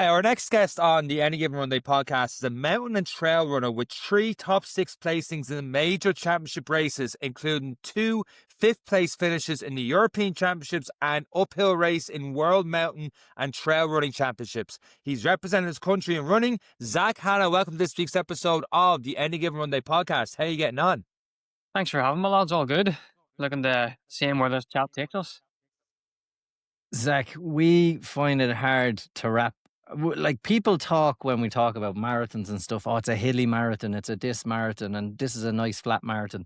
Our next guest on the Any Given Runday podcast is a mountain and trail runner with 3 top 6 placings in major championship races, including 2 fifth-place finishes in the European Championships and uphill race in World Mountain and Trail Running Championships. He's represented his country in running. Zach Hanna, welcome to this week's episode of the Any Given Runday podcast. How are you getting on? Thanks for having me, lads. All good. Looking to see where this chat takes us. Zach, we find it hard to wrap. Like, people talk when we talk about marathons and stuff. Oh, it's a hilly marathon, it's a this marathon, and this is a nice flat marathon.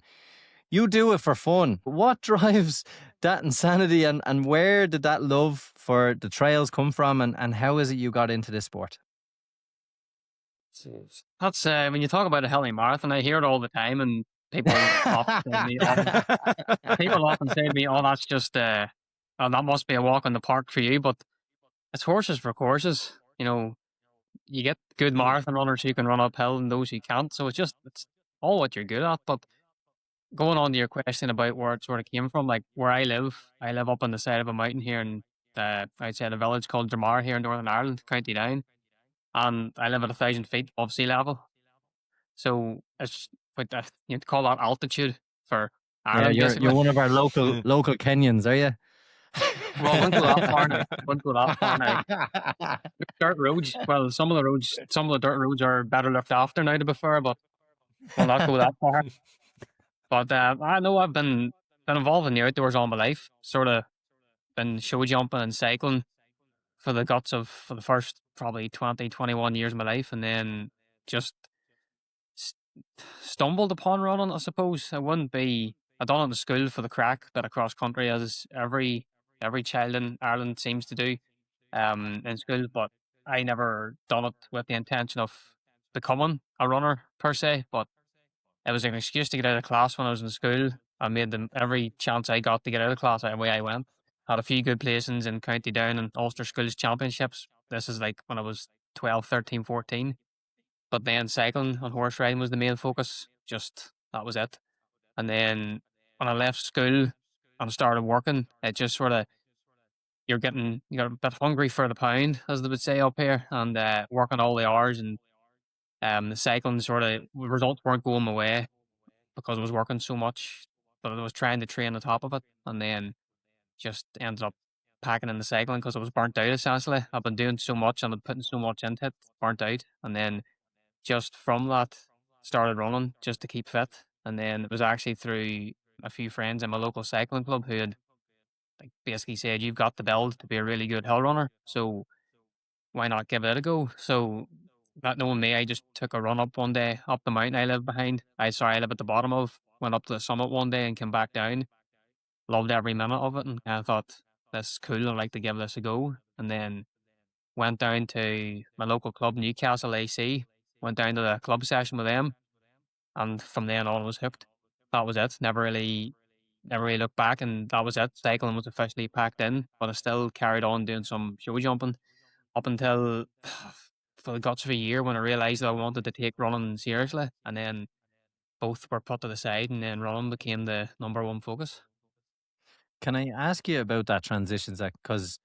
You do it for fun. What drives that insanity, and where did that love for the trails come from, and how is it you got into this sport? That's when you talk about a hilly marathon, I hear it all the time, and people often say to me, "Oh, that's just that must be a walk in the park for you." But it's horses for courses. You know, you get good marathon runners who can run uphill and those who can't. So it's all what you're good at. But going on to your question about where it sort of came from, like where I live up on the side of a mountain here in outside a village called Dramar here in Northern Ireland, County Down, and I live at 1,000 feet above sea level. So it's you call that altitude for Ireland. Yeah, you're one of our local Kenyans, are you? Well, I wouldn't go that far now. Dirt roads. Well, some of the dirt roads are better looked after now, to be fair, but we'll not go that far. But I know I've been involved in the outdoors all my life. Sort of been show jumping and cycling for the first probably 20, 21 years of my life, and then just stumbled upon running, I suppose. I done it in school for the crack, bit of cross country, as every child in Ireland seems to do in school, but I never done it with the intention of becoming a runner per se, but it was an excuse to get out of class when I was in school. I made them every chance I got to get out of class, away I went. Had a few good placings in County Down and Ulster Schools Championships. This is like when I was 12, 13, 14. But then cycling and horse riding was the main focus. That was it. And then when I left school and started working, it just sort of, you got a bit hungry for the pound, as they would say up here, and working all the hours, and the cycling sort of results weren't going my way because I was working so much, but I was trying to train on top of it, and then just ended up packing in the cycling because I was burnt out essentially. I've been doing so much and I've putting so much into it, burnt out, and then just from that started running just to keep fit. And then it was actually through a few friends in my local cycling club who had basically said, "You've got the build to be a really good hill runner, so why not give it a go?" So, not knowing me, I just took a run up one day up the mountain I live behind. I live at the bottom of. Went up to the summit one day and came back down. Loved every minute of it, and I thought, this is cool. I'd like to give this a go. And then went down to my local club, Newcastle AC. Went down to the club session with them, and from then on I was hooked. That was it. Never really looked back, and that was it. Cycling was officially packed in, but I still carried on doing some show jumping up until for the guts of a year when I realised that I wanted to take running seriously, and then both were put to the side, and then running became the number one focus. Can I ask you about that transition, Zach? Because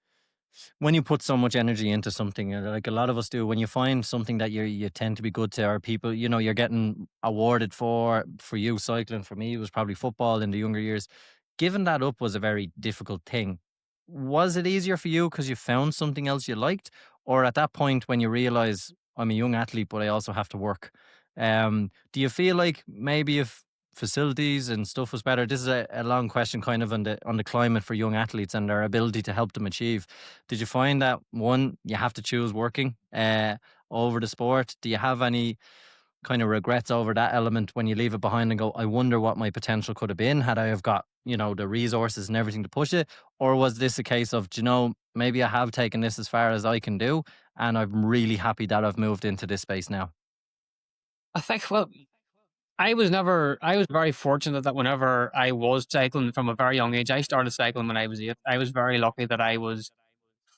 when you put so much energy into something, like a lot of us do, when you find something that you tend to be good to, or people, you're getting awarded for you, cycling, for me, it was probably football in the younger years. Giving that up was a very difficult thing. Was it easier for you because you found something else you liked? Or at that point when you realize I'm a young athlete, but I also have to work, do you feel like maybe if facilities and stuff was better? This is a long question kind of on the climate for young athletes and their ability to help them achieve. Did you find that, one, you have to choose working over the sport? Do you have any kind of regrets over that element when you leave it behind and go, I wonder what my potential could have been had I have got, the resources and everything to push it? Or was this a case of, maybe I have taken this as far as I can do and I'm really happy that I've moved into this space now? I think, I was very fortunate that whenever I was cycling from a very young age, I started cycling when I was 8. I was very lucky that I was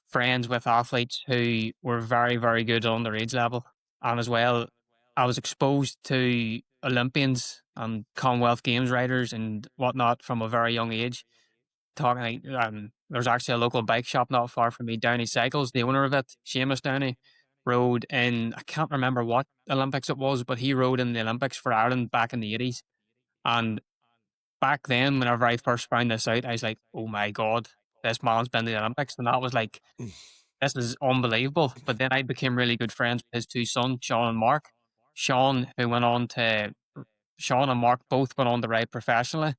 friends with athletes who were very, very good on their age level. And as well, I was exposed to Olympians and Commonwealth Games riders and whatnot from a very young age. There's actually a local bike shop not far from me, Downey Cycles, the owner of it, Seamus Downey. rode in, I can't remember what Olympics it was, but he rode in the Olympics for Ireland back in the 80s. And back then, whenever I first found this out, I was like, oh my God, this man's been to the Olympics. And that was like, this is unbelievable. But then I became really good friends with his two sons, Sean and Mark. Sean, who went on to, Sean and Mark both went on to ride professionally.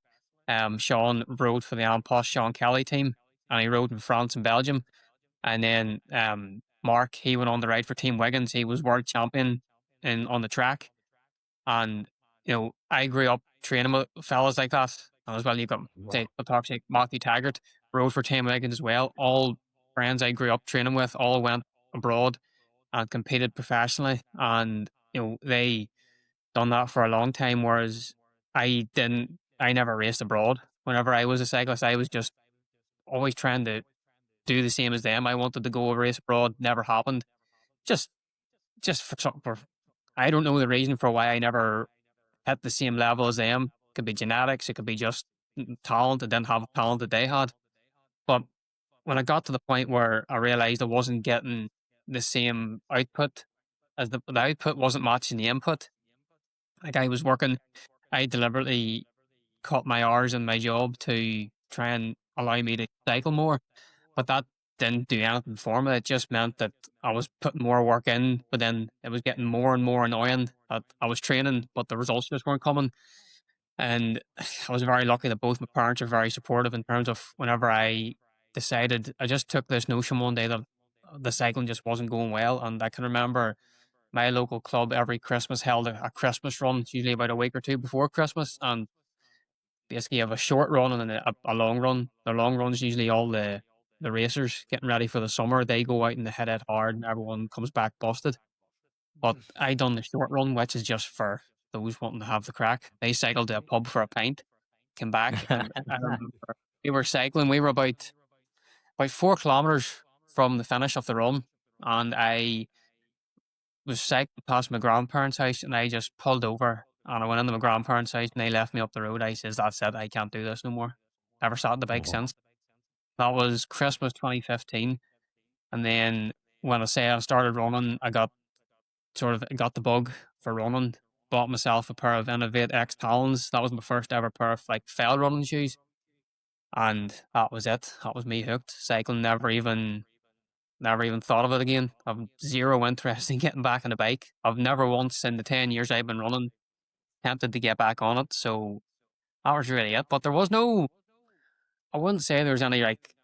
Sean rode for the Ampost Sean Kelly team, and he rode in France and Belgium. And then Mark, he went on to ride for Team Wiggins. He was world champion on the track. And, I grew up training with fellas like that. And as well, you've got, say, Matthew Taggart, rode for Team Wiggins as well. All friends I grew up training with all went abroad and competed professionally. And, they done that for a long time, whereas I didn't, I never raced abroad. Whenever I was a cyclist, I was just always trying to do the same as them. I wanted to go race abroad, never happened. Just for I don't know the reason for why I never hit the same level as them. It could be genetics, it could be just talent. I didn't have talent that they had. But when I got to the point where I realized I wasn't getting the same output, as the output wasn't matching the input. Like I was working, I deliberately cut my hours in my job to try and allow me to cycle more, but that didn't do anything for me. It just meant that I was putting more work in, but then it was getting more and more annoying that I was training, but the results just weren't coming. And I was very lucky that both my parents are very supportive in terms of whenever I decided, I just took this notion one day that the cycling just wasn't going well. And I can remember my local club every Christmas held a Christmas run. It's usually about a week or two before Christmas. And basically you have a short run and then a long run. The long run's usually all the racers getting ready for the summer. They go out and they hit it hard and everyone comes back busted. But I done the short run, which is just for those wanting to have the crack. They cycled to a pub for a pint, came back, and I remember we were cycling. We were about 4 kilometers from the finish of the run, and I was cycling past my grandparents' house, and I just pulled over and I went into my grandparents' house, and they left me up the road. I says, "That's it. I can't do this no more." Never sat on the bike Oh. since. That was Christmas 2015, and then when I say I started running, I got the bug for running. Bought myself a pair of Innovate X Talons. That was my first ever pair of like fell running shoes, and that was it. That was me hooked. Cycling never even thought of it again. I've zero interest in getting back on a bike. I've never once in the 10 years I've been running tempted to get back on it. So that was really it. But there was no, I wouldn't say there was any like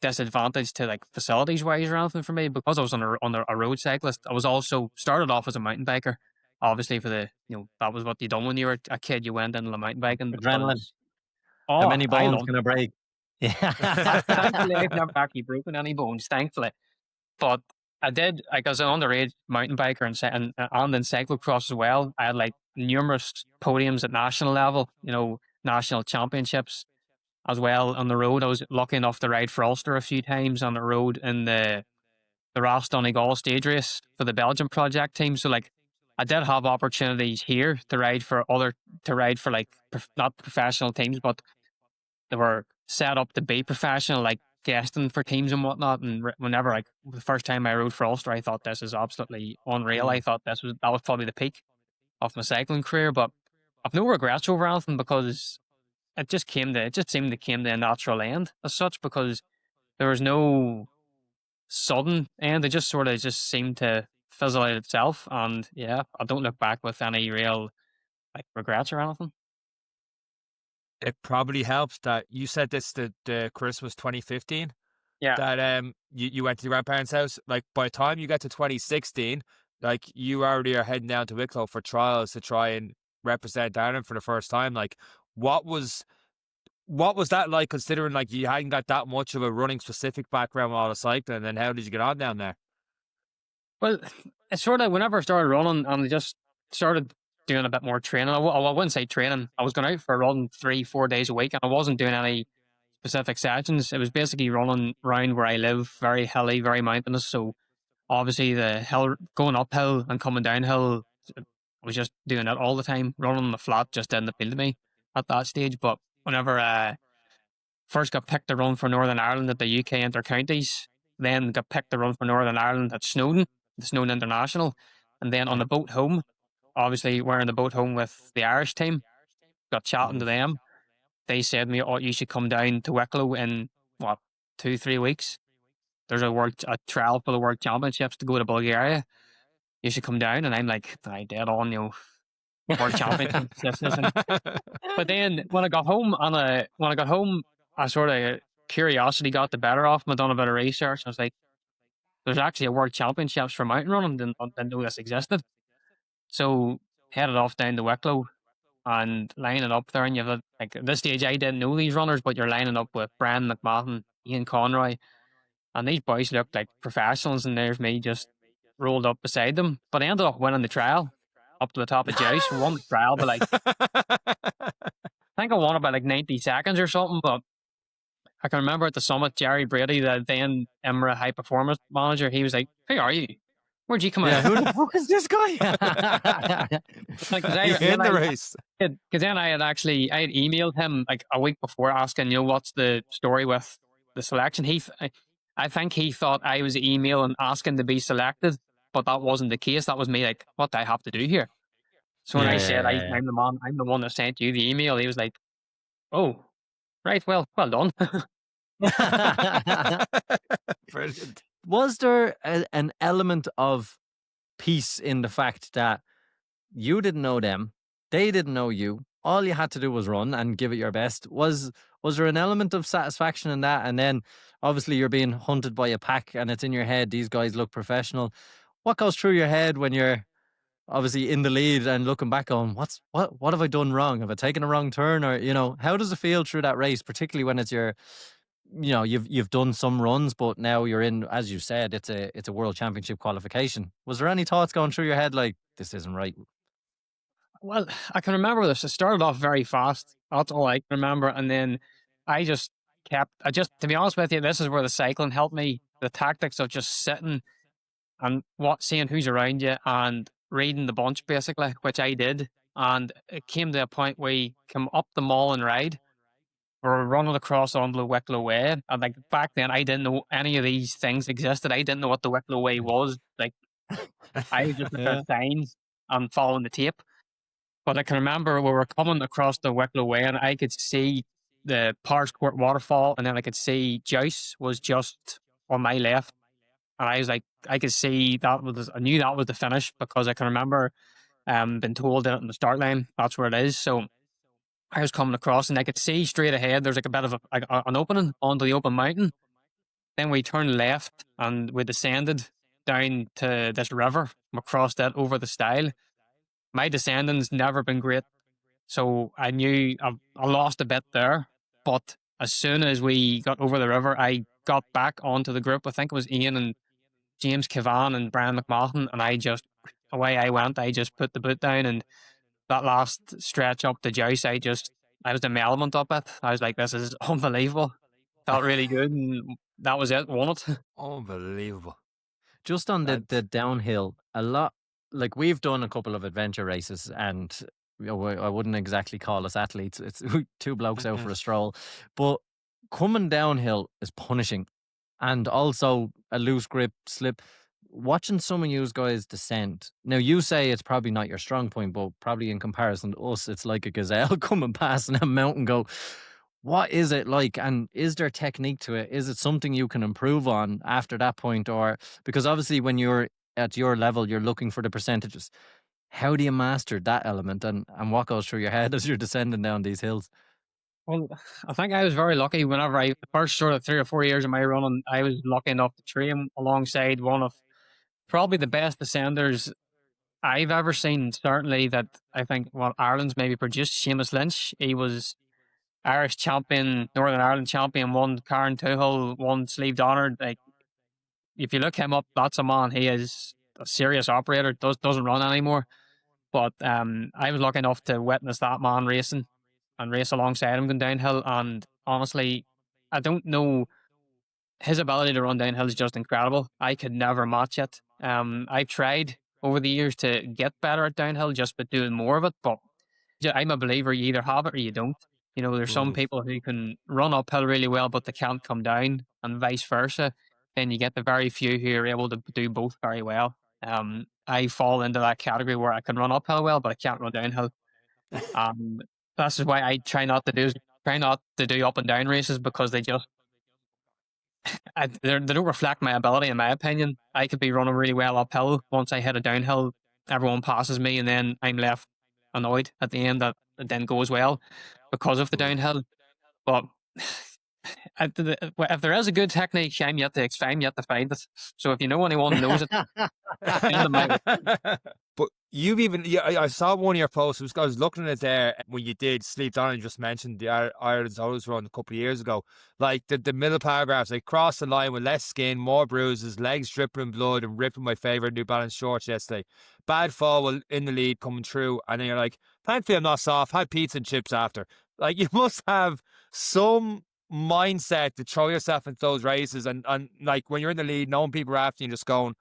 disadvantage to like facilities wise or anything for me because I was on a road cyclist. I was also started off as a mountain biker. Obviously, for the that was what you done when you were a kid. You went into the mountain biking Adrenaline. because How many I bones loved. can I break? Yeah. Thankfully, I've never actually broken any bones. Thankfully, but I did. Like as an underage mountain biker and then cyclocross as well. I had like numerous podiums at national level. National championships as well on the road. I was lucky enough to ride for Ulster a few times on the road in the Ras Donegal stage race for the Belgian project team. So like I did have opportunities here to ride for like not professional teams, but they were set up to be professional, like guesting for teams and whatnot. And whenever like the first time I rode for Ulster, I thought this is absolutely unreal. I thought that was probably the peak of my cycling career, but I've no regrets over anything because it just seemed to came to a natural end as such because there was no sudden end. It just sort of just seemed to fizzle out itself. And yeah, I don't look back with any real like regrets or anything. It probably helps that you said this the Christmas 2015 Yeah. that you went to your grandparents' house. Like by the time you get to 2016, like you already are heading down to Wicklow for trials to try and represent Ireland for the first time. Like what was that like, considering like you hadn't got that much of a running specific background with all the cycling, and then how did you get on down there? Well, it's sort of whenever I started running and I just started doing a bit more training. I wouldn't say training. I was going out for a run 3-4 days a week and I wasn't doing any specific sessions. It was basically running around where I live, very hilly, very mountainous. So obviously the hill, going uphill and coming downhill, I was just doing it all the time. Running on the flat just didn't appeal to me at that stage. But whenever I first got picked to run for Northern Ireland at the UK Inter-Counties, then got picked to run for Northern Ireland at Snowdon, the Snowden International. And then on the boat home, obviously we're on the boat home with the Irish team, got chatting to them. They said to me, "Oh, you should come down to Wicklow in what 2-3 weeks. There's a trial for the World Championships to go to Bulgaria. You should come down." And I'm like, "I dead on, World Championships. This isn't." But then when I got home, I sort of curiosity got the better of me. I done a bit of research. I was like, "There's actually a World Championships for mountain running. Didn't know this existed." So headed off down to Wicklow and lining up there, and like at this stage I didn't know these runners, but you're lining up with Brian McMahon, Ian Conroy, and these boys looked like professionals, and there's me just rolled up beside them. But I ended up winning the trial up to the top of Joyce. We won the trial, but I think I won it by like 90 seconds or something. But I can remember at the summit, Jerry Brady, the then Emira high performance manager, he was like, "Who are you? Where'd you come out?" Who the fuck is this guy? He's in the race. Because then I had emailed him like a week before asking, what's the story with the selection. I think he thought I was emailing asking to be selected, but that wasn't the case. That was me like, what do I have to do here? So when I said I'm the one that sent you the email, he was like, "Oh, right, well done." Brilliant. Was there an element of peace in the fact that you didn't know them, they didn't know you, all you had to do was run and give it your best? Was there an element of satisfaction in that? And then obviously you're being hunted by a pack and it's in your head, these guys look professional. What goes through your head when you're obviously in the lead and looking back on what have I done wrong? Have I taken a wrong turn? Or, how does it feel through that race, particularly when it's you've done some runs, but now you're in, as you said, it's a world championship qualification. Was there any thoughts going through your head like, this isn't right? Well, I can remember this. It started off very fast. That's all I can remember. And then to be honest with you, this is where the cycling helped me. The tactics of just sitting and seeing who's around you and reading the bunch, basically, which I did. And it came to a point where you come up the mall and ride. We're running across onto the Wicklow Way. And like back then, I didn't know any of these things existed. I didn't know what the Wicklow Way was. Like, I was just looking at signs and following the tape. But I can remember we were coming across the Wicklow Way and I could see the Pars Court waterfall, and then I could see Joyce was just on my left. And I was like, I could see I knew that was the finish because I can remember being told that on the start line, that's where it is. So I was coming across and I could see straight ahead, there's like a bit of an opening onto the open mountain. Then we turned left and we descended down to this river. We crossed that over the stile. My descending's never been great. So I knew I lost a bit there. But as soon as we got over the river, I got back onto the group. I think it was Ian and James Cavan and Brian McMahon. And away I went. I just put the boot down. And that last stretch up to Joyce, I was in my element up it. I was like, this is unbelievable. Felt really good. And that was it. Won it. Unbelievable. Just on the downhill, a lot, like we've done a couple of adventure races and I wouldn't exactly call us athletes. It's two blokes out for a stroll. But coming downhill is punishing. And also a loose grip, slip. Watching some of you guys descend. Now, you say it's probably not your strong point, but probably in comparison to us, it's like a gazelle coming past a mountain go, what is it like? And is there technique to it? Is it something you can improve on after that point? Or because obviously when you're at your level, you're looking for the percentages. How do you master that element and what goes through your head as you're descending down these hills? Well, I think I was very lucky whenever the first sort of 3 or 4 years of my running, I was lucky enough to train alongside one of probably the best descenders I've ever seen. Certainly that I think Ireland's maybe produced, Seamus Lynch. He was Irish champion, Northern Ireland champion, won Cairn Tuchel, won Sleeve Donard. Like, if you look him up, that's a man. He is a serious operator. Doesn't run anymore. But I was lucky enough to witness that man racing and race alongside him going downhill. And honestly, I don't know. His ability to run downhill is just incredible. I could never match it. I've tried over the years to get better at downhill just by doing more of it. But I'm a believer you either have it or you don't. There's some people who can run uphill really well, but they can't come down, and vice versa. Then you get the very few who are able to do both very well. I fall into that category where I can run uphill well, but I can't run downhill. That's just why I try not to do up and down races, because they don't reflect my ability, in my opinion. I could be running really well uphill. Once I hit a downhill, everyone passes me, and then I'm left annoyed at the end that it didn't go as well because of the downhill. But if there is a good technique, I'm yet to find it. So if you know anyone who knows it, send them my way. But you've even, I saw one of your posts. I was looking at it there when you did Sleep Down and you just mentioned the Ireland's Always Run a couple of years ago. Like the middle paragraphs, like cross the line with less skin, more bruises, legs dripping blood, and ripping my favourite New Balance shorts yesterday. Bad fall in the lead coming through, and then you're like, thankfully I'm not soft. Had pizza and chips after. Like, you must have some mindset to throw yourself into those races, and like when you're in the lead, knowing people are after you, just going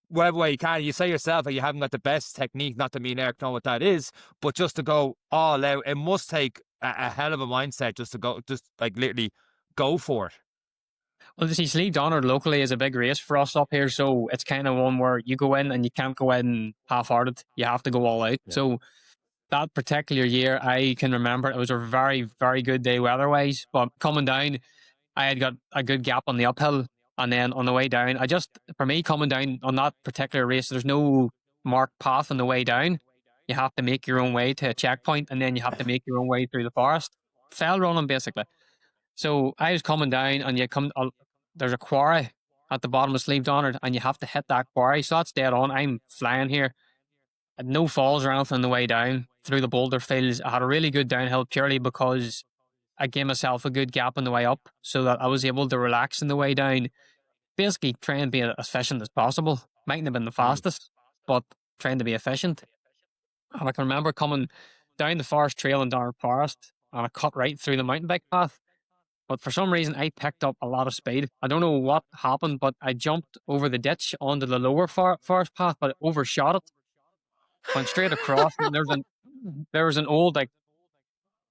whatever way you can. You say yourself that you haven't got the best technique, not to mean Eric know what that is, but just to go all out, it must take a hell of a mindset just to go, just like literally go for it. Well, you see, Sleep Donner locally is a big race for us up here, so it's kind of one where you go in and you can't go in half-hearted. You have to go all out. Yeah. So that particular year, I can remember it was a very, very good day weather-wise, but coming down, I had got a good gap on the uphill, and then on the way down, for me, coming down on that particular race, there's no marked path on the way down. You have to make your own way to a checkpoint, and then you have to make your own way through the forest. Fell running, basically. So I was coming down, and there's a quarry at the bottom of Sleeve Donard, and you have to hit that quarry. So that's dead on. I'm flying here. I had no falls or anything on the way down through the boulder fields. I had a really good downhill purely because I gave myself a good gap on the way up, so that I was able to relax on the way down. Basically, try and be as efficient as possible. Mightn't have been the fastest, but trying to be efficient. And I can remember coming down the forest trail in Dark Forest, and I cut right through the mountain bike path. But for some reason, I picked up a lot of speed. I don't know what happened, but I jumped over the ditch onto the lower forest path, but overshot it. Went straight across, and there was an old, like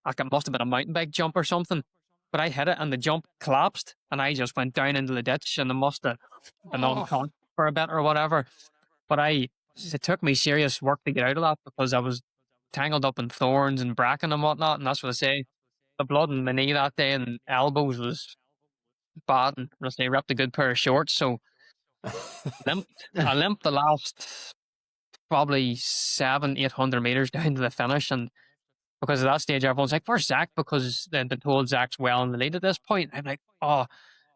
it must have been a mountain bike jump or something. But I hit it, and the jump collapsed, and I just went down into the ditch, and I must have been unconscious for a bit or whatever. But it took me serious work to get out of that, because I was tangled up in thorns and bracken and whatnot, and that's what I say. The blood in my knee that day and elbows was bad, and I ripped a good pair of shorts, so I limped the last probably 700-800 meters down to the finish, and because at that stage everyone's like, "Where's Zach?" Because they've been told Zach's well in the lead at this point. I'm like, "Oh."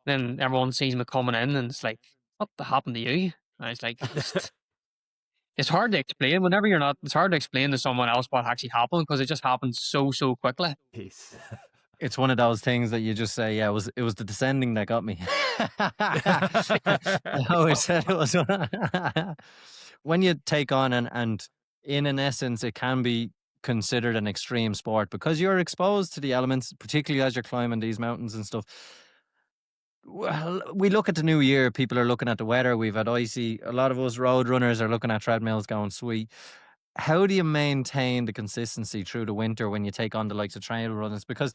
Then everyone sees me coming in, and it's like, "What happened to you?" And it's like, it's hard to explain whenever you're not. It's hard to explain to someone else what actually happened, because it just happens so quickly. Peace. It's one of those things that you just say, yeah, it was the descending that got me. I always said it was. When you take on and in an essence, it can be considered an extreme sport because you're exposed to the elements, particularly as you're climbing these mountains and stuff. Well, we look at the new year, people are looking at the weather. We've had icy. A lot of us road runners are looking at treadmills going, sweet. How do you maintain the consistency through the winter when you take on the likes of trail runners? Because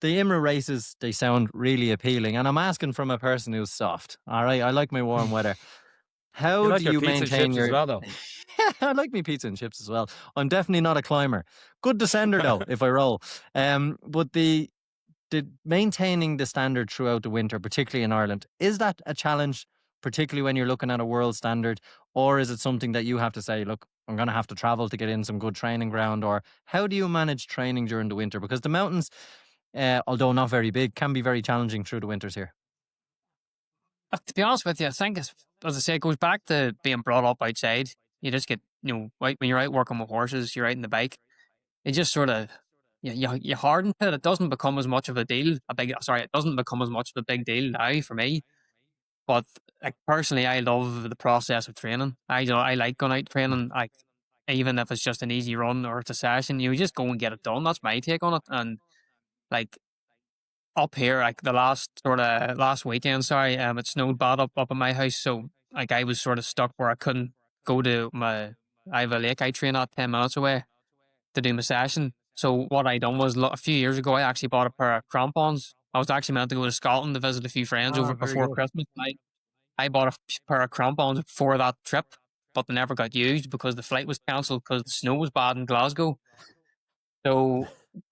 the IMRA races, they sound really appealing. And I'm asking from a person who's soft. All right. I like my warm weather. How like do your you pizza and maintain chips your... as well, though. I like me pizza and chips as well. I'm definitely not a climber. Good descender though, if I roll. But the maintaining the standard throughout the winter, particularly in Ireland, is that a challenge, particularly when you're looking at a world standard? Or is it something that you have to say, look, I'm going to have to travel to get in some good training ground? Or how do you manage training during the winter? Because the mountains, although not very big, can be very challenging through the winters here. To be honest with you, I think, as I say, it goes back to being brought up outside. You just get, right when you're out working with horses, you're riding the bike. It just sort of, you harden to it. It doesn't become as much of a deal. It doesn't become as much of a big deal now for me. But like personally, I love the process of training. I like going out training. Even if it's just an easy run or it's a session, you just go and get it done. That's my take on it. And like up here, like the last weekend, it snowed bad up at my house, so like I was sort of stuck where I couldn't go to I have a lake I train at 10 minutes away to do my session. So what I done was a few years ago, I actually bought a pair of crampons. I was actually meant to go to Scotland to visit a few friends over before Christmas. I bought a pair of crampons for that trip, but they never got used because the flight was cancelled because the snow was bad in Glasgow. So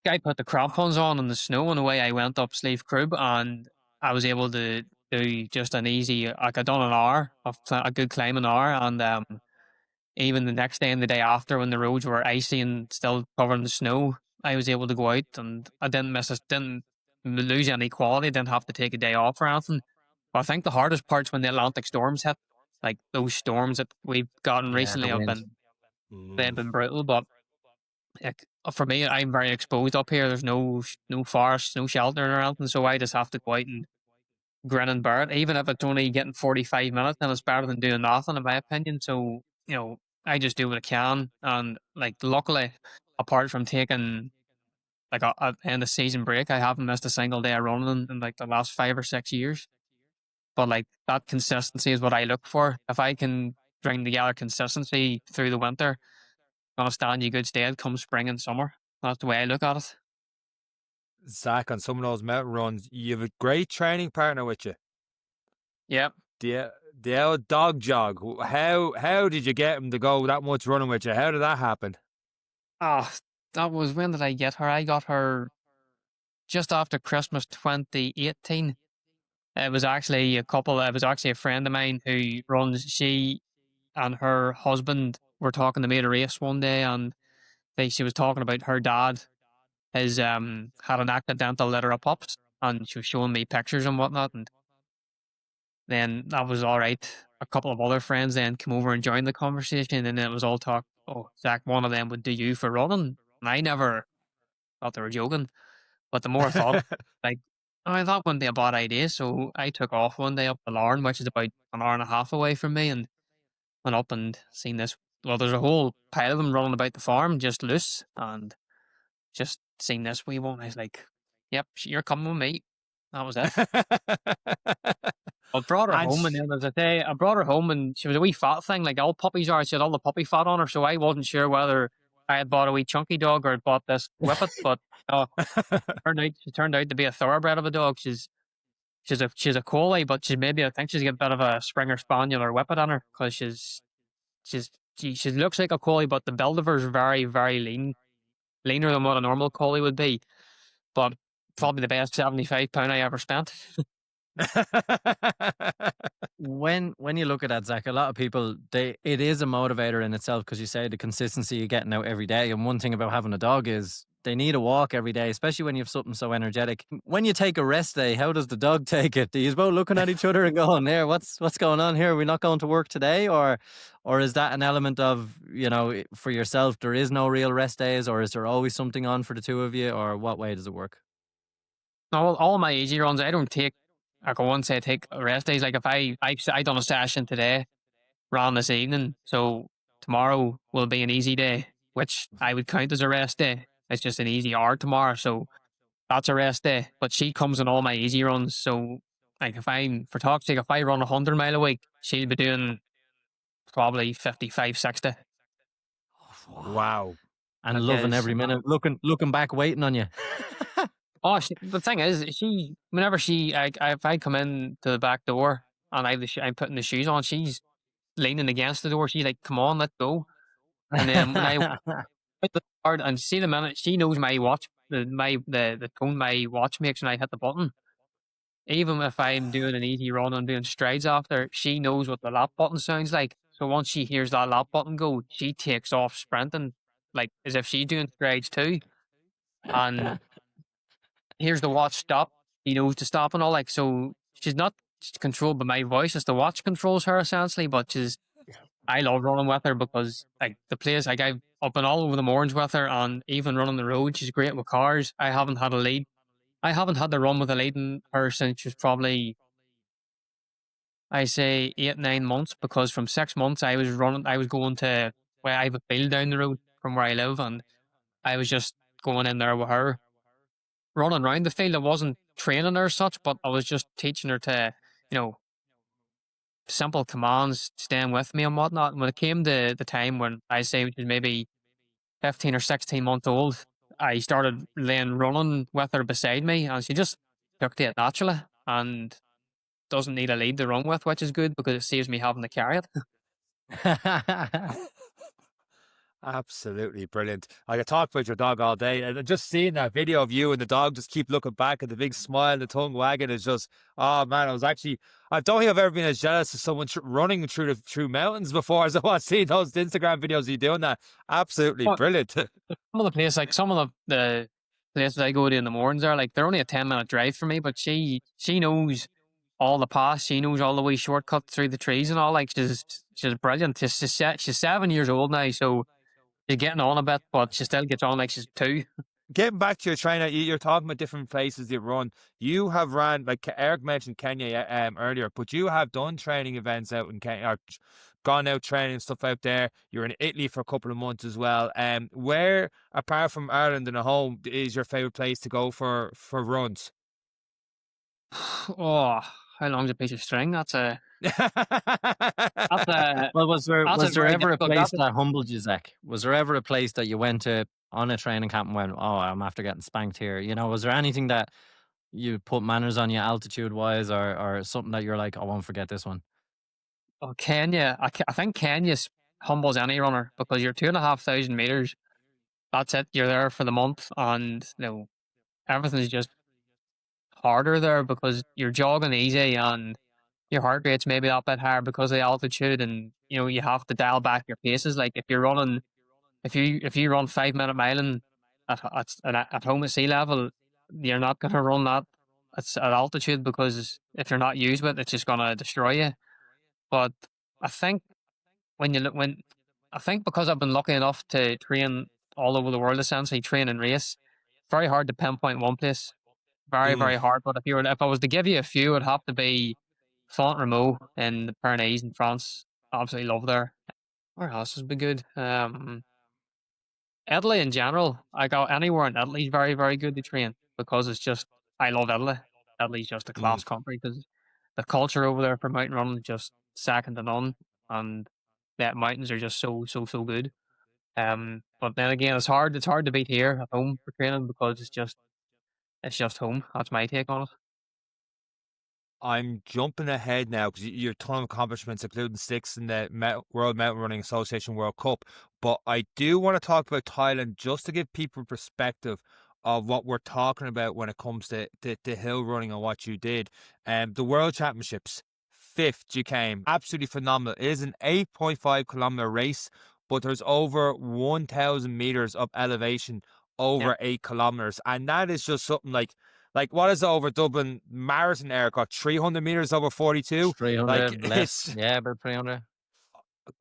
I put the crampons on in the snow, and away I went up Sleeve Crib, and I was able to do just an easy, like I done an hour of a good climbing hour, and even the next day and the day after when the roads were icy and still covered in snow, I was able to go out and I didn't lose any quality, didn't have to take a day off or anything. But I think the hardest part's when the Atlantic storms hit, like those storms that we've gotten Yeah, the recently have wind. they've been brutal. But like, for me, I'm very exposed up here. There's no forest, no shelter or anything, so I just have to go out and grin and bear it. Even if it's only getting 45 minutes, then it's better than doing nothing, in my opinion. So, I just do what I can. And like, luckily, apart from taking like a end of season break, I haven't missed a single day of running in like the last 5 or 6 years. But like that consistency is what I look for. If I can bring together consistency through the winter, gonna stand you good stead come spring and summer. That's the way I look at it. Zach, on some of those mountain runs, you have a great training partner with you. Yep. The old dog jog. How did you get him to go that much running with you? How did that happen? Ah, that was, when did I get her? I got her just after Christmas 2018. It was actually a friend of mine who runs. She and her husband were talking to me at a race one day, and she was talking about her dad has had an accidental litter of pups, and she was showing me pictures and whatnot. And then that was all right. A couple of other friends then came over and joined the conversation, and then it was all talk. Oh, Zach, one of them would do you for running, and I never thought they were joking. But the more I thought, like, I thought wouldn't be a bad idea. So I took off one day up the Larn, which is about an hour and a half away from me, and went up and seen this. Well, there's a whole pile of them running about the farm, just loose, and just seen this wee one. I was like, "Yep, you're coming with me." That was it. I brought her And home, and then, as I say, I brought her home, and she was a wee fat thing, like all puppies are. She had all the puppy fat on her, so I wasn't sure whether I had bought a wee chunky dog or had bought this whippet. But she turned out to be a thoroughbred of a dog. She's a collie, but I think she's got a bit of a Springer Spaniel or whippet on her, because she looks like a collie, but the build of her is very, very lean, leaner than what a normal collie would be. But probably the best £75 I ever spent. When you look at that, Zach, a lot of people, it is a motivator in itself, because you say the consistency you're getting out every day. And one thing about having a dog is they need a walk every day, especially when you have something so energetic. When you take a rest day, how does the dog take it? Do you both looking at each other and going, "There, what's going on here? Are we not going to work today?" Or is that an element of, for yourself, there is no real rest days, or is there always something on for the two of you, or what way does it work? All my easy runs, I don't take. I go and say take rest days. Like if I done a session today, ran this evening, so tomorrow will be an easy day, which I would count as a rest day. It's just an easy hour tomorrow, so that's a rest day. But she comes in all my easy runs, so like for talk's sake, if I run 100 mile a week, she'll be doing probably 55, 60. Wow. And It loving is. every minute, looking back, waiting on you. Oh, the thing is, whenever if I come in to the back door and I'm putting the shoes on, she's leaning against the door. She's like, "Come on, let's go." And then when I hit the card and see the minute, she knows my watch, the tone my watch makes when I hit the button. Even if I'm doing an easy run and doing strides after, she knows what the lap button sounds like. So once she hears that lap button go, she takes off sprinting, like as if she's doing strides too. And here's the watch stop. She knows to stop and all. Like, so she's not controlled by my voice, as the watch controls her essentially. But I love running with her, because like the place, like I've been all over the moors with her, and even running the road, she's great with cars. I haven't had a lead. I haven't had to run with a lead in her since she was probably, I say, 8, 9 months, because from 6 months I was going to where I have a field down the road from where I live, and I was just going in there with her, running around the field. I wasn't training her as such, but I was just teaching her to, simple commands, staying with me and whatnot. And when it came to the time when I say, which was maybe 15 or 16 months old, I started then running with her beside me, and she just took to it naturally and doesn't need a lead to run with, which is good because it saves me having to carry it. Absolutely brilliant. I could talk about your dog all day, and just seeing that video of you and the dog just keep looking back at the big smile, the tongue wagging is just, oh man, I don't think I've ever been as jealous of someone running through mountains before as I was seeing those Instagram videos of you doing that. Absolutely But brilliant. some of the places, like some of the places I go to in the mornings are like they're only a 10-minute drive for me, but she knows all the paths, she knows all the wee shortcuts through the trees and all. Like she's brilliant. She's 7 years old now, so she's getting on a bit, but she still gets on like she's 2. Getting back to your trainer, you're talking about different places you run. You have ran, like Eric mentioned Kenya earlier, but you have done training events out in Kenya, or gone out training stuff out there. You're in Italy for a couple of months as well. Where, apart from Ireland and a home, is your favorite place to go for runs? Oh, how long's a piece of string? That's a that's a Well, was that's a there very ever a difficult. place that humbled you, Zach? Was there ever a place that you went to on a training camp and went, "Oh, I'm after getting spanked here"? You know, was there anything that you put manners on you altitude wise, or something that you're like, "I won't forget this one"? Oh, Kenya. I think Kenya humbles any runner because you're 2,500 meters. That's it. You're there for the month, and everything's just harder there because you're jogging easy and your heart rate's maybe that bit higher because of the altitude, and you have to dial back your paces. Like if you're running, if you run 5 minute miling at home at sea level, you're not going to run that at altitude because if you're not used to it, it's just going to destroy you. But I think when I think because I've been lucky enough to train all over the world, essentially train and race, very hard to pinpoint one place. Very, Mm. very hard. But if I was to give you a few, it'd have to be Font Remo in the Pyrenees in France. Absolutely love there. Where else has been good? Italy in general. I go anywhere in Italy is very, very good to train because it's just I love Italy. Italy's just a Mm. class country because the culture over there for mountain running is just second to none, and the mountains are just so, so, so good. But then again, it's hard. It's hard to beat here at home for training because it's just home. That's my take on it. I'm jumping ahead now because your ton of accomplishments, including 6th in the World Mountain Running Association World Cup. But I do want to talk about Thailand just to give people perspective of what we're talking about when it comes to hill running and what you did. The World Championships, 5th you came, absolutely phenomenal. It is an 8.5 kilometer race, but there's over 1,000 meters of elevation Yeah. over 8 kilometers, and that is just something like what is it over Dublin Marathon, Eric? Got 300 meters over 42. Like 300 less, it's yeah, about 300.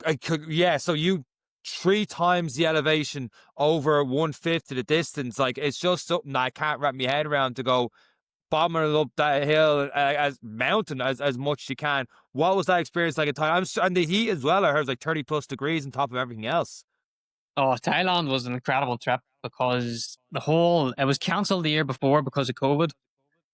I could, yeah. So you 3 times the elevation over 1/5 of the distance. Like it's just something that I can't wrap my head around to go bombing it up that hill as mountain as much as you can. What was that experience like in Thailand? And the heat as well. I heard it was like 30 plus degrees on top of everything else. Oh, Thailand was an incredible trip because it was cancelled the year before because of COVID.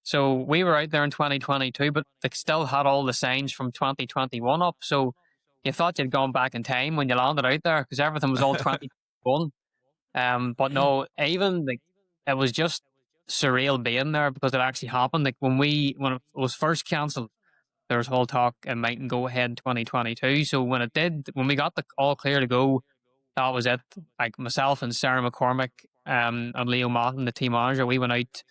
So we were out there in 2022, but they still had all the signs from 2021 up. So you thought you'd gone back in time when you landed out there because everything was all 2021. But no, even like it was just surreal being there because it actually happened. Like when it was first cancelled, there was whole talk it mightn't go ahead in 2022. So when it did, when we got the all clear to go, that was it. Like myself and Sarah McCormick, and Leo Martin, the team manager, we went out.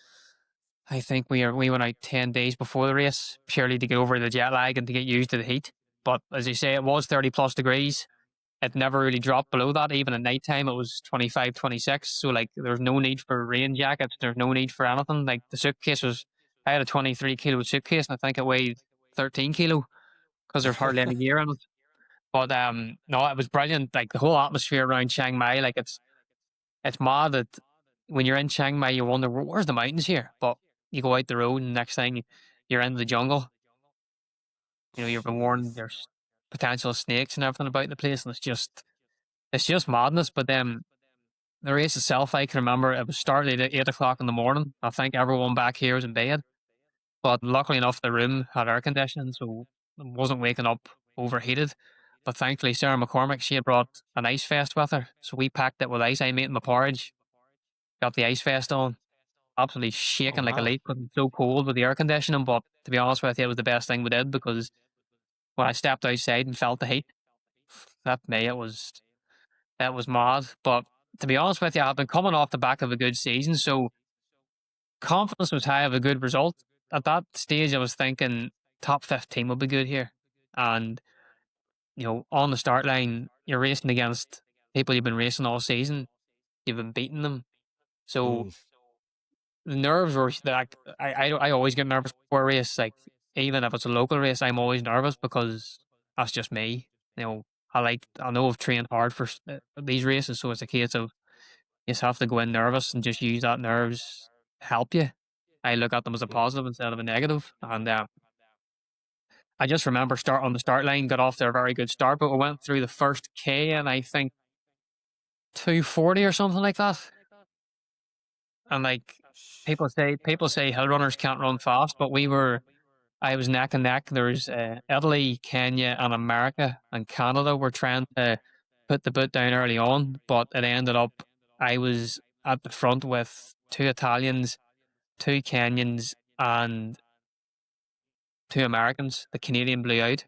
I think we went out 10 days before the race purely to get over the jet lag and to get used to the heat. But as you say, it was 30 plus degrees. It never really dropped below that. Even at night time, it was 25, 26. So like, there's no need for rain jackets. There's no need for anything. Like the suitcase I had a 23-kilo suitcase, and I think it weighed 13 kilo because there's hardly any gear in it. But no, it was brilliant. Like the whole atmosphere around Chiang Mai, like it's mad that when you're in Chiang Mai, you wonder where's the mountains here. But you go out the road, and next thing you're in the jungle. You've been warned there's potential snakes and everything about the place, and it's just madness. But then the race itself, I can remember it was started at 8 o'clock in the morning. I think everyone back here was in bed, but luckily enough, the room had air conditioning, so I wasn't waking up overheated. But thankfully, Sarah McCormick, she had brought an ice vest with her, so we packed it with ice. I made my porridge, got the ice vest on, absolutely Oh shaking like a wow. leaf because it's so cold with the air conditioning. But to be honest with you, it was the best thing we did because when I stepped outside and felt the heat, That May it was mad. But to be honest with you, I've been coming off the back of a good season, so confidence was high of a good result. At that stage, I was thinking top 15 will be good here, and on the start line, you're racing against people you've been racing all season. You've been beating them, so Mm. the nerves were like I always get nervous before a race. Like even if it's a local race, I'm always nervous because that's just me. I know I've trained hard for these races, so it's a case of you just have to go in nervous and just use that nerves to help you. I look at them as a positive instead of a negative, and I just remember start on the start line, got off to a very good start, but we went through the first K and I think 240 or something like that. And like people say hill runners can't run fast, but I was neck and neck. There's Italy, Kenya, and America and Canada were trying to put the boot down early on, but it ended up I was at the front with two Italians, two Kenyans, and two Americans. The Canadian blew out,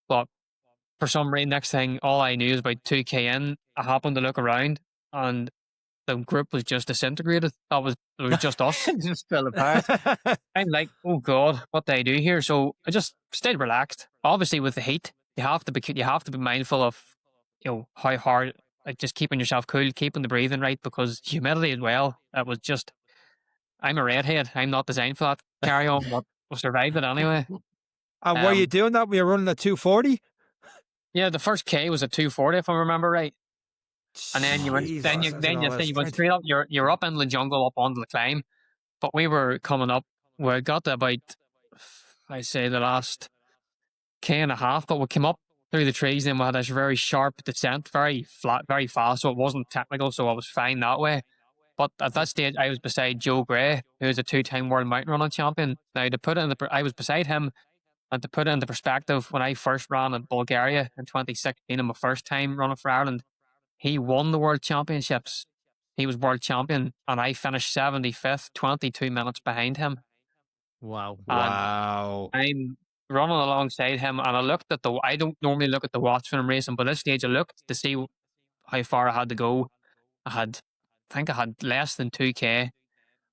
but for some reason, next thing, all I knew is about 2K in. I happened to look around, and the group was just disintegrated. It was just us. Just fell apart. I'm like, oh god, what do I do here? So I just stayed relaxed. Obviously, with the heat, you have to be mindful of how hard, like just keeping yourself cool, keeping the breathing right, because humidity as well. It was just, I'm a redhead. I'm not designed for that. Carry on, but we survived it anyway. And were you Um, doing that when you were running at 240? yeah, the first K was at 240 if I remember right. And then you went, Jesus, that's a lot of you went strength. straight up. You're up in the jungle, up onto the climb. But we were coming up. We got to about, I say, the last K and a half. But we came up through the trees, and we had this very sharp descent, very flat, very fast. So it wasn't technical. So I was fine that way. But at that stage, I was beside Joe Gray, who is a two-time world mountain running champion. Now, to put it I was beside him, and to put it into perspective, when I first ran in Bulgaria in 2016, and my first time running for Ireland, he won the world championships. He was world champion, and I finished 75th, 22 minutes behind him. Wow. And Wow. I'm running alongside him, and I don't normally look at the watch when I'm racing, but at this stage I looked to see how far I had to go. I think I had less than 2K,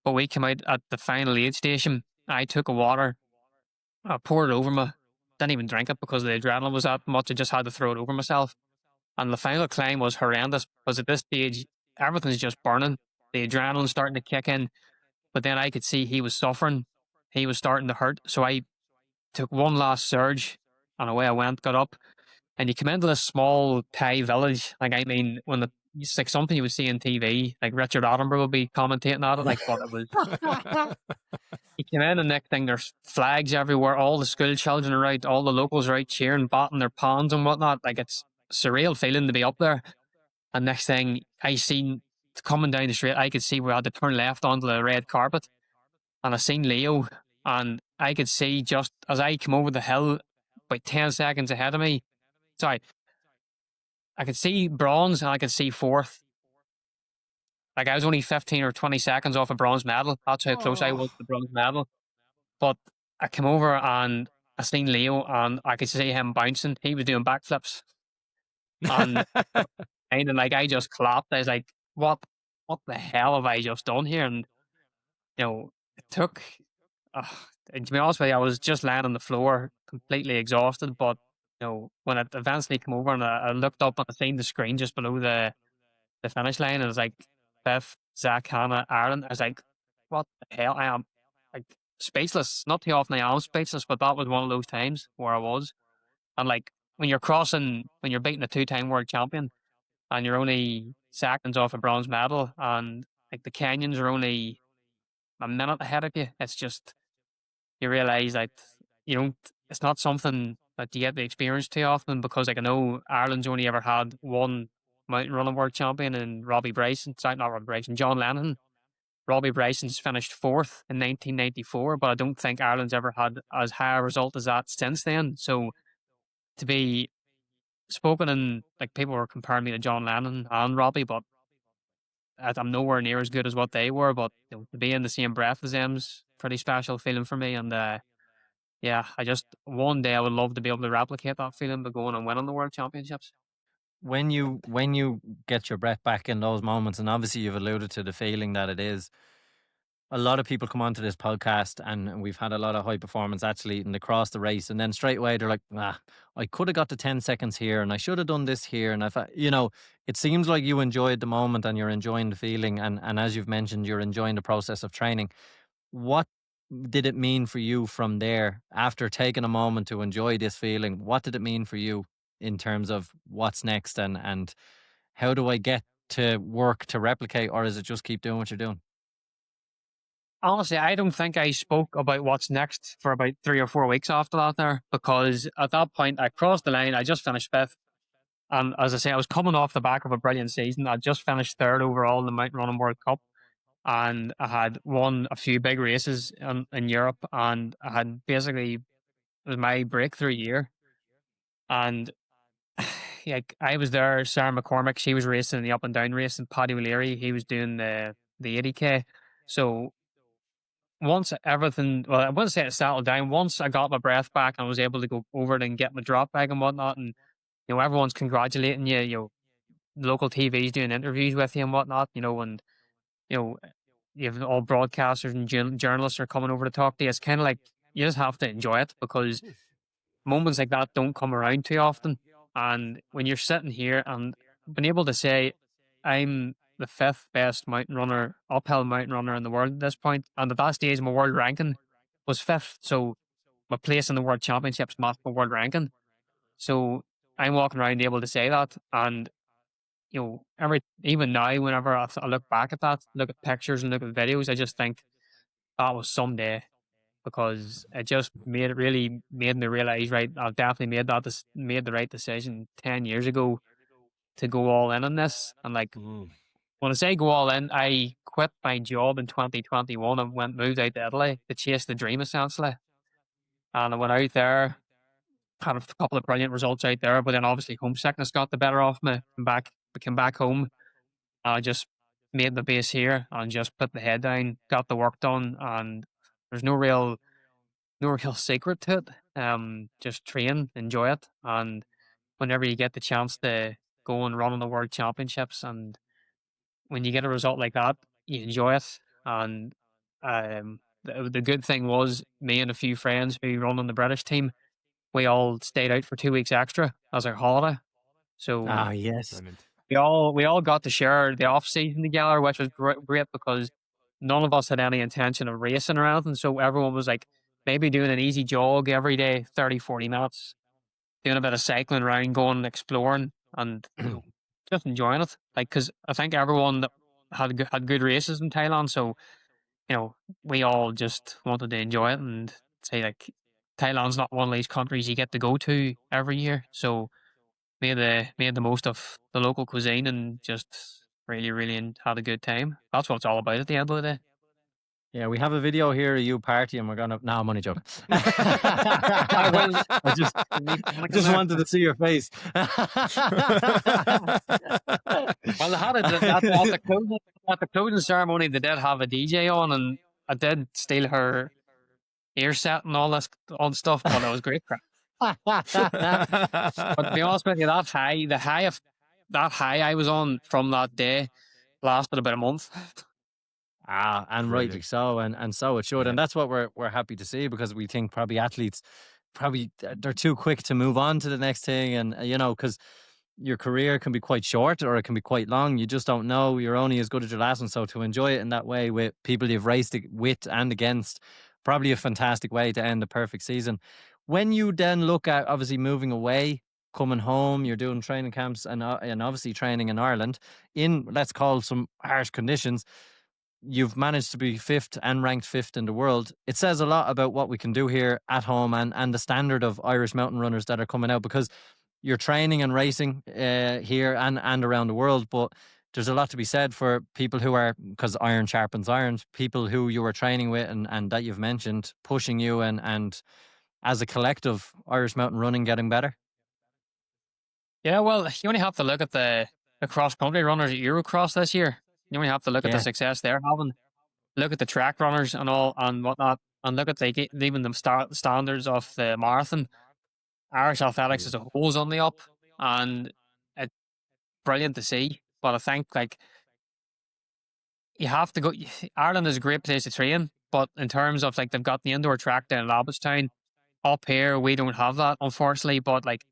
but we came out at the final aid station. I took a water, I poured it over me, didn't even drink it because the adrenaline was that much. I just had to throw it over myself. And the final climb was horrendous because at this stage, everything's just burning. The adrenaline's starting to kick in. But then I could see he was suffering. He was starting to hurt. So I took one last surge and away I went, got up. And you come into this small Thai village. Like, I mean, it's like something you would see on TV, like Richard Attenborough would be commentating at it. Like, but it was, you came in and next thing there's flags everywhere. All the school children are out. All the locals are out cheering, batting their pawns and whatnot. Like, it's a surreal feeling to be up there. And next thing I seen coming down the street, I could see we had to turn left onto the red carpet. And I seen Leo, and I could see just as I came over the hill, about 10 seconds ahead of me. Sorry, I could see bronze and I could see fourth. Like I was only 15 or 20 seconds off a bronze medal. That's how close I was to the bronze medal. But I came over and I seen Leo, and I could see him bouncing. He was doing backflips. And and like I just clapped. I was like, what the hell have I just done here? And it took and to be honest with you, I was just laying on the floor, completely exhausted. But when it eventually came over and I looked up and I seen the screen just below the finish line, and it was like Biff, Zach, Hanna, Aaron. I was like, what the hell? I am like speechless. Not too often I am speechless, but that was one of those times where I was. And like when you're beating a two-time world champion, and you're only seconds off a bronze medal, and like the Kenyans are only a minute ahead of you. It's just you realize that you don't. It's not something that you get the experience too often, because like I know Ireland's only ever had one mountain running world champion, and Robbie Bryson. Sorry, not Robbie Bryson. John Lennon. Robbie Bryson's finished fourth in 1994, but I don't think Ireland's ever had as high a result as that since then. So to be spoken in, like people were comparing me to John Lennon and Robbie, but I'm nowhere near as good as what they were. But to be in the same breath as them's pretty special feeling for me. And yeah, I just one day I would love to be able to replicate that feeling by going and winning the world championships. when you get your breath back in those moments, and obviously you've alluded to the feeling that it is. A lot of people come onto this podcast, and we've had a lot of high performance athletes and they cross the race, and then straight away they're like, "Ah, I could have got to 10 seconds here, and I should have done this here." And it seems like you enjoyed the moment and you're enjoying the feeling, and as you've mentioned, you're enjoying the process of training. What did it mean for you from there after taking a moment to enjoy this feeling? What did it mean for you in terms of what's next, and how do I get to work to replicate, or is it just keep doing what you're doing? Honestly, I don't think I spoke about what's next for about 3 or 4 weeks after that there, because at that point I crossed the line. I just finished fifth. And as I say, I was coming off the back of a brilliant season. I just finished third overall in the Mountain Running World Cup. And I had won a few big races in Europe. And I had basically, it was my breakthrough year. And like I was there, Sarah McCormick, she was racing in the up and down race, and Paddy O'Leary, he was doing the 80K. So once everything, well, I wouldn't say it settled down. Once I got my breath back and I was able to go over it and get my drop bag and whatnot, and everyone's congratulating you. Local TV's doing interviews with you and whatnot. And you know, you have all broadcasters and journalists are coming over to talk to you. It's kind of like you just have to enjoy it, because moments like that don't come around too often. And when you're sitting here and being able to say, I'm the fifth best mountain runner, uphill mountain runner in the world at this point, and at that stage, my world ranking was fifth. So my place in the world championships matched my world ranking. So I'm walking around able to say that. And, even now, whenever I look back at that, look at pictures and look at videos, I just think that was someday, because it just really made me realize, right, I've definitely made the right decision 10 years ago to go all in on this. And like, when I say go all in, I quit my job in 2021 and moved out to Italy to chase the dream, essentially. And I went out there, had a couple of brilliant results out there, but then obviously homesickness got the better of me. Came back home. I just made the base here and just put the head down, got the work done, and there's no real secret to it. Just train, enjoy it, and whenever you get the chance to go and run on the world championships, and when you get a result like that, you enjoy it. And the good thing was, me and a few friends who run on the British team, we all stayed out for 2 weeks extra as our holiday. So Ah, yes. Brilliant. we all got to share the off season together, which was great, because none of us had any intention of racing or anything. So everyone was like maybe doing an easy jog every day, 30, 40 minutes, doing a bit of cycling around, going and exploring, and just enjoying it. Like, because I think everyone that had good races in Thailand, so we all just wanted to enjoy it and say, like, Thailand's not one of these countries you get to go to every year, so made the most of the local cuisine and just really, really had a good time. That's what it's all about at the end of the day. Yeah, we have a video here of you partying. We're gonna. No, I'm only joking. I will. I just, I just wanted to see your face. Well, they had it at the closing ceremony. They did have a DJ on, and I did steal her ear set and all the stuff, but it was great crap. But to be honest with you, that high I was on from that day lasted about a month. And rightly Brilliant. so, and so it should, Yeah. and that's what we're happy to see, because we think probably athletes they're too quick to move on to the next thing, and because your career can be quite short or it can be quite long. You just don't know. You're only as good as your last one. So to enjoy it in that way with people you've raced with and against, probably a fantastic way to end a perfect season. When you then look at obviously moving away, coming home, you're doing training camps and obviously training in Ireland in, let's call, some harsh conditions. You've managed to be fifth and ranked fifth in the world. It says a lot about what we can do here at home, and the standard of Irish mountain runners that are coming out, because you're training and racing here and around the world. But there's a lot to be said for people who are, because iron sharpens iron, people who you were training with and that you've mentioned, pushing you, and as a collective, Irish mountain running getting better. Yeah, well, you only have to look at the cross country runners at Eurocross this year. You only have to look at the Yeah. success they're having. Look at the track runners and all and whatnot, and look at even the standards of the marathon. Irish athletics as a whole is on the up, and it brilliant to see. But I think like you have to go. Ireland is a great place to train, but in terms of like they've got the indoor track down in Abbottstown. Up here, we don't have that, unfortunately. But like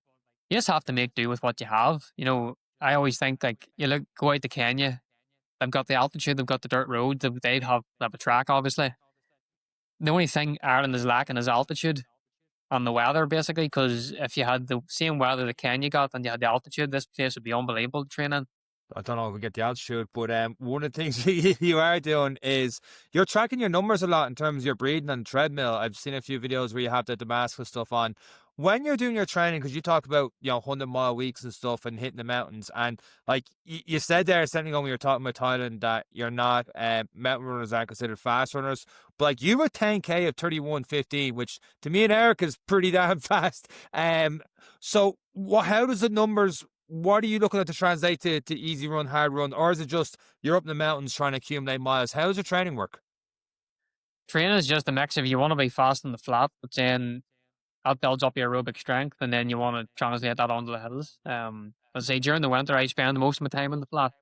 you just have to make do with what you have. You know, I always think like you look go out to Kenya. They've got the altitude, they've got the dirt road, they'd have a track, obviously. The only thing Ireland is lacking is altitude and the weather, basically. Because if you had the same weather that Kenya got and you had the altitude, this place would be unbelievable to train in. I don't know if we get the altitude, but one of the things you are doing is you're tracking your numbers a lot in terms of your breathing on the treadmill. I've seen a few videos where you have the Damascus stuff on. When you're doing your training, because you talk about 100-mile weeks and stuff and hitting the mountains, and like you said there a second ago when you were talking about Thailand that you're not mountain runners aren't considered fast runners, but like you have a 10K of 31:15, which to me and Eric is pretty damn fast. So how does the numbers? What are you looking at to translate to easy run, hard run, or is it just you're up in the mountains trying to accumulate miles? How does your training work? Training is just a mix of you want to be fast in the flat, but then that builds up your aerobic strength, and then you want to translate that onto the hills. I say during the winter, I spend most of my time in the flat,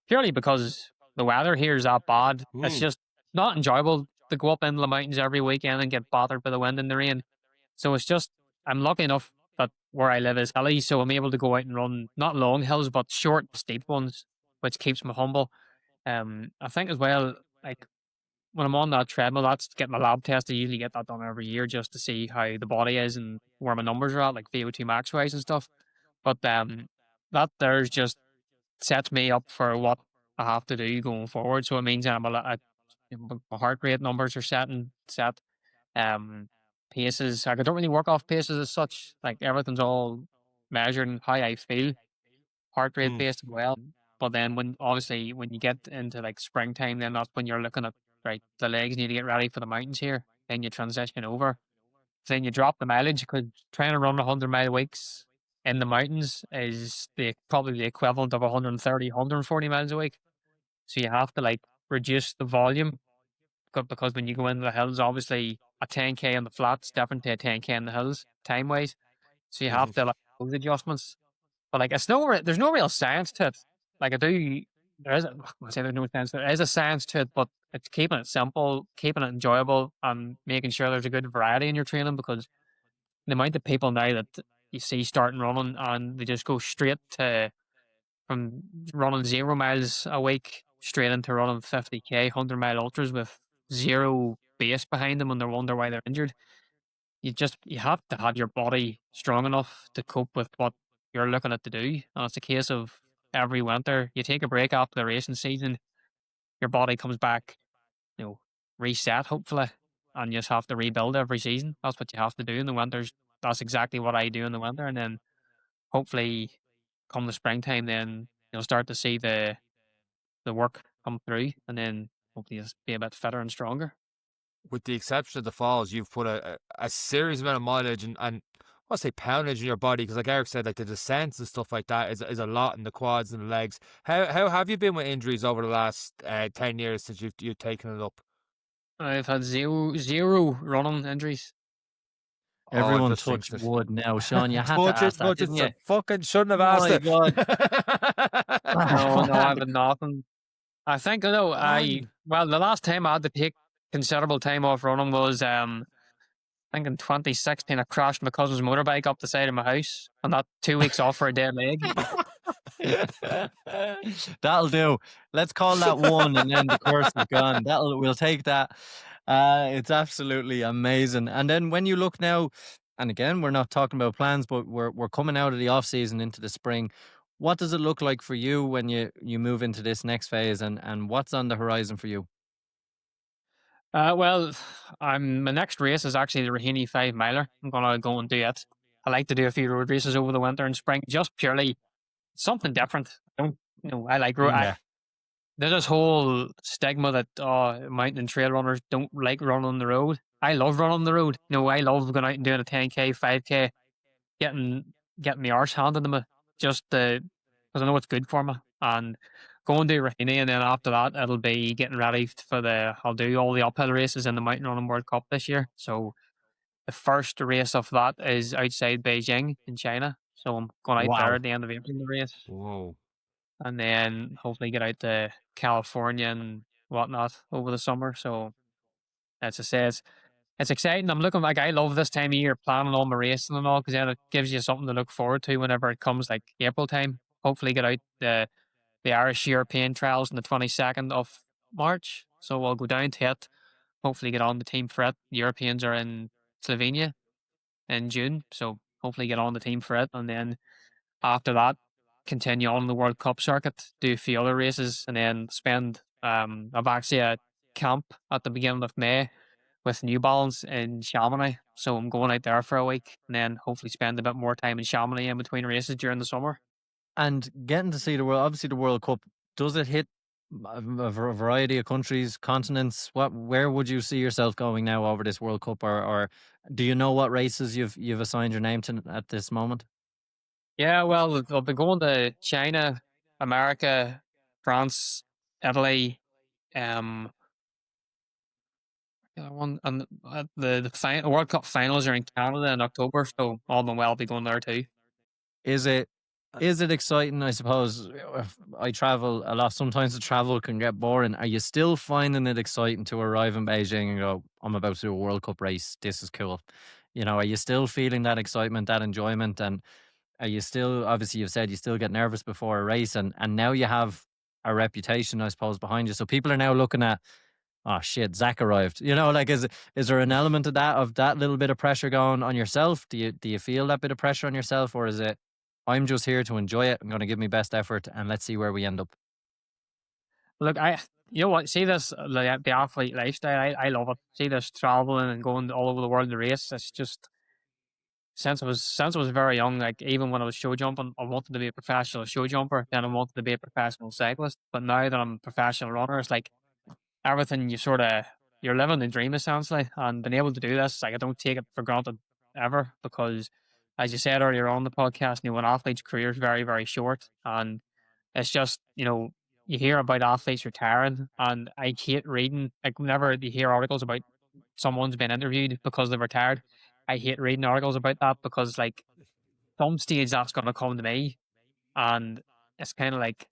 purely because the weather here is that bad. It's just not enjoyable to go up into the mountains every weekend and get bothered by the wind and the rain. So it's just, I'm lucky enough that where I live is hilly, so I'm able to go out and run not long hills, but short, steep ones, which keeps me humble. I think as well, like when I'm on that treadmill, that's getting my lab test. I usually get that done every year just to see how the body is and where my numbers are at, like VO2 max wise and stuff. But that there's just sets me up for what I have to do going forward. So it means that my heart rate numbers are set. Um, paces. Like I don't really work off paces as such. Like everything's all measured in how I feel, heart rate based as well. But then when you get into like springtime, then that's when you're looking at right, the legs need to get ready for the mountains here. Then you transition over. Then you drop the mileage because trying to run 100-mile weeks in the mountains is probably the equivalent of 130, 140 miles a week. So you have to like reduce the volume because when you go into the hills, obviously a 10K on the flats different to a 10K in the hills time wise. So you have to like those adjustments. But like there's no real science to it. Like I say there's no science. There is a science to it, but it's keeping it simple, keeping it enjoyable, and making sure there's a good variety in your training. Because the amount of people now that you see starting running and they just go straight to from running 0 miles a week straight into running 50K, 100-mile ultras with zero base behind them, and they wonder why they're injured. You have to have your body strong enough to cope with what you're looking at to do. And it's a case of every winter you take a break after the racing season, your body comes back, reset hopefully, and you just have to rebuild every season. That's what you have to do in the winters. That's exactly what I do in the winter, and then hopefully come the springtime, then you'll start to see the work come through, and then hopefully just be a bit fitter and stronger. With the exception of the falls, you've put a serious amount of mileage and I want to say poundage in your body because, like Eric said, like the descents and stuff like that is a lot in the quads and the legs. How have you been with injuries over the last 10 years since you've taken it up? I've had zero running injuries. Everyone Just touch jinxed it. wood now. Sean, you had to Touch ask it, that, touch didn't it. you? Fucking shouldn't have Oh asked my it. God. No, I've been nothing. I think Man. the last time I had to take considerable time off running was I think in 2016 I crashed my cousin's motorbike up the side of my house and that 2 weeks off for a dead leg. That'll do. Let's call that one, and then the curse is gone. We'll take that. It's absolutely amazing. And then when you look now, and again, we're not talking about plans, but we're coming out of the off season into the spring. What does it look like for you when you move into this next phase, and what's on the horizon for you? Well, my next race is actually the Raheny 5 miler. I'm gonna go and do it. I like to do a few road races over the winter and spring, just purely something different. I don't, I like road. Yeah. There's this whole stigma that mountain and trail runners don't like running on the road. I love running on the road. I love going out and doing a 10K, 5K, getting the arse handed to me just because I know it's good for me. And going to Raheny, and then after that, it'll be getting ready I'll do all the uphill races in the Mountain Running World Cup this year. So the first race of that is outside Beijing in China. So I'm going out there Wow. at the end of April to race. Whoa. and then hopefully get out to California and whatnot over the summer. So as I say, it's exciting. I'm looking like I love this time of year, planning all my racing and all, because then it gives you something to look forward to whenever it comes like April time. Hopefully, get out the Irish European trials on the 22nd of March. So we'll go down to it. Hopefully, get on the team for it. The Europeans are in Slovenia in June, so hopefully get on the team for it, and then after that, continue on the World Cup circuit, do a few other races, and then spend. I've actually a camp at the beginning of May with New Balance in Chamonix, so I'm going out there for a week, and then hopefully spend a bit more time in Chamonix in between races during the summer. And getting to see the world, obviously the World Cup, does it hit a variety of countries, continents? Where would you see yourself going now over this World Cup, or do you know what races you've assigned your name to at this moment? Yeah, well, I'll be going to China, America, France, Italy. Yeah, one and the World Cup finals are in Canada in October, so all been well, I'll be going there too. Is it exciting? I suppose I travel a lot. Sometimes the travel can get boring. Are you still finding it exciting to arrive in Beijing and go, I'm about to do a World Cup race. This is cool. Are you still feeling that excitement, that enjoyment? And are you still, obviously you've said you still get nervous before a race, and now you have a reputation, I suppose, behind you. So people are now looking at, oh shit, Zach arrived. Like is there an element of that little bit of pressure going on yourself? Do you feel that bit of pressure on yourself, or is it, I'm just here to enjoy it. I'm going to give my best effort, and let's see where we end up. Look, you know what? See this the athlete lifestyle. I love it. See this traveling and going all over the world to race. It's just since I was very young. Like even when I was show jumping, I wanted to be a professional show jumper. Then I wanted to be a professional cyclist. But now that I'm a professional runner, it's like everything you're living the dream essentially, and being able to do this, like I don't take it for granted ever, because as you said earlier on the podcast, an athlete's career is very, very short, and it's just, you hear about athletes retiring, and I hate reading, like whenever you hear articles about someone's been interviewed because they've retired, I hate reading articles about that, because like some stage that's going to come to me, and it's kind of like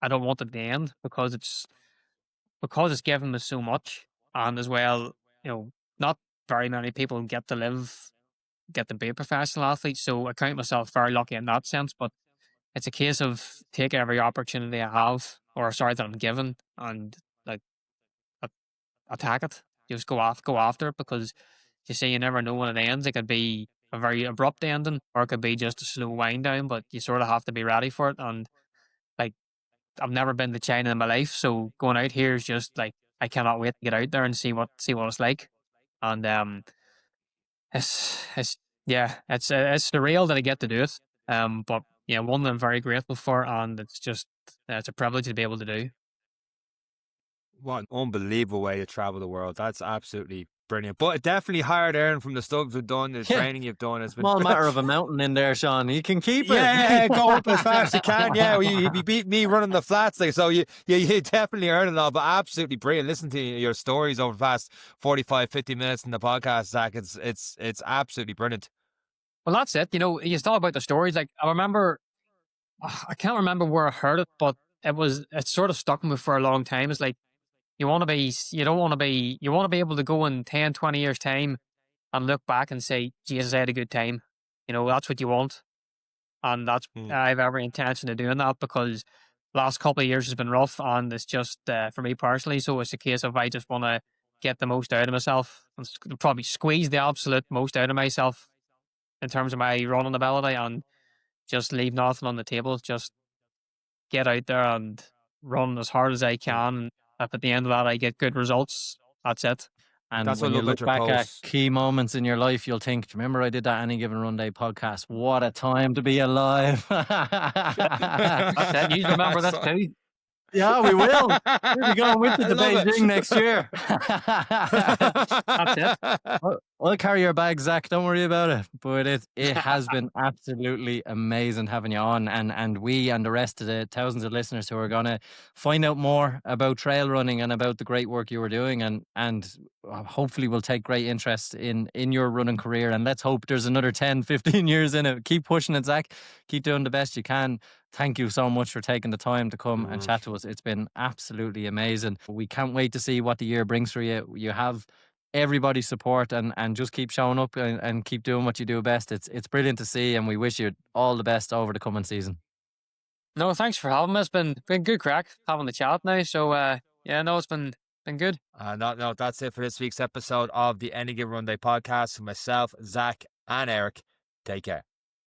I don't want it to end, because it's given me so much, and as well, not very many people get to be a professional athlete. So I count myself very lucky in that sense. But it's a case of take every opportunity I have, or sorry, that I'm given, and like a- attack it. Just go after it, because you say you never know when it ends. It could be a very abrupt ending, or it could be just a slow wind down. But you sort of have to be ready for it. And like I've never been to China in my life, so going out here is just like I cannot wait to get out there and see what it's like. And it's yeah, it's surreal that I get to do it. But yeah, one that I'm very grateful for, and it's a privilege to be able to do. What an unbelievable way to travel the world. That's absolutely brilliant. But definitely hard earned from the stuff you've done, the Yeah. training you've done. It's been Small matter of a mountain in there, Sean. You can keep it. yeah, go up as fast as you can. Yeah, well, you beat me running the flats, like, so you definitely earned it all. But absolutely brilliant. Listen to your stories over the past 45, 50 minutes in the podcast, Zach. It's absolutely brilliant. Well, that's it. You talk about the stories. Like I remember, I can't remember where I heard it, but it sort of stuck with me for a long time. It's like you want to be, you don't want to be, you want to be able to go in 10, 20 years time and look back and say, Jesus, I had a good time. That's what you want. And I have every intention of doing that, because last couple of years has been rough, and it's just for me personally. So it's a case of I just want to get the most out of myself, and probably squeeze the absolute most out of myself in terms of my running ability, and just leave nothing on the table. Just get out there and run as hard as I can. And if at the end of that I get good results, that's it. And That's when what I you love look about your back at posts. key moments in your life, you'll think, remember I did that Any Given Run Day podcast? What a time to be alive. That's it. You remember this So- too. Yeah, we will. We'll be going with you I to love it. Beijing next year. That's it. I'll carry your bag, Zach. Don't worry about it. But it has been absolutely amazing having you on, and we and the rest of the thousands of listeners who are gonna find out more about trail running and about the great work you were doing, and hopefully will take great interest in your running career. And let's hope there's another 10, 15 years in it. Keep pushing it, Zach. Keep doing the best you can. thank you so much for taking the time to come and Oof. chat to us. It's been absolutely amazing. We can't wait to see what the year brings for you. You have everybody's support, and just keep showing up and keep doing what you do best. It's brilliant to see, and we wish you all the best over the coming season. No, thanks for having me. It's been good crack having the chat now. So yeah, no, it's been good. No, that's it for this week's episode of the Any Given Run Day podcast. With myself, Zach, and Eric. Take care.